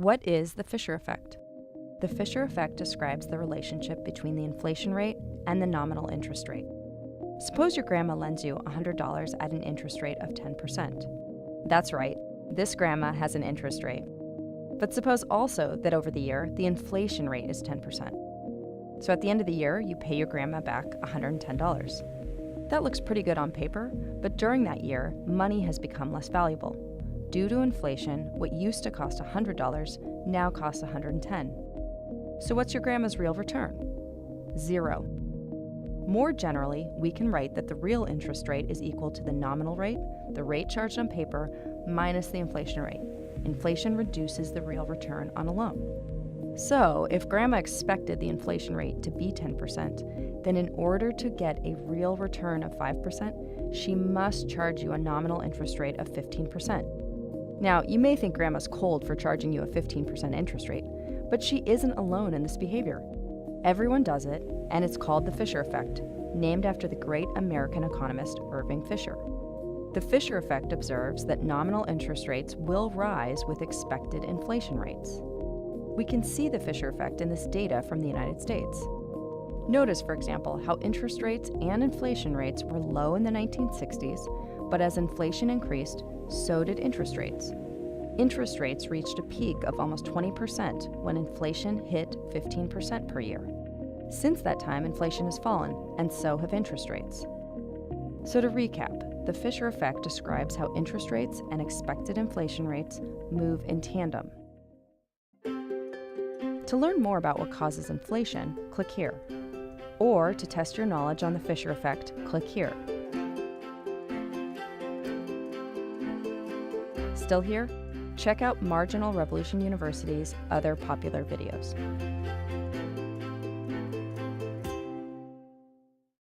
What is the Fisher effect? The Fisher effect describes the relationship between the inflation rate and the nominal interest rate. Suppose your grandma lends you $100 at an interest rate of 10%. That's right, this grandma has an interest rate. But suppose also that over the year, the inflation rate is 10%. So at the end of the year, you pay your grandma back $110. That looks pretty good on paper, but during that year, money has become less valuable. Due to inflation, what used to cost $100 now costs $110. So what's your grandma's real return? 0. More generally, we can write that the real interest rate is equal to the nominal rate, the rate charged on paper, minus the inflation rate. Inflation reduces the real return on a loan. So, if grandma expected the inflation rate to be 10%, then in order to get a real return of 5%, she must charge you a nominal interest rate of 15%. Now, you may think grandma's cold for charging you a 15% interest rate, but she isn't alone in this behavior. Everyone does it, and it's called the Fisher effect, named after the great American economist Irving Fisher. The Fisher effect observes that nominal interest rates will rise with expected inflation rates. We can see the Fisher effect in this data from the United States. Notice, for example, how interest rates and inflation rates were low in the 1960s, but as inflation increased, so did interest rates. Interest rates reached a peak of almost 20% when inflation hit 15% per year. Since that time, inflation has fallen, and so have interest rates. So to recap, the Fisher effect describes how interest rates and expected inflation rates move in tandem. To learn more about what causes inflation, click here. Or to test your knowledge on the Fisher effect, click here. Still here? Check out Marginal Revolution University's other popular videos.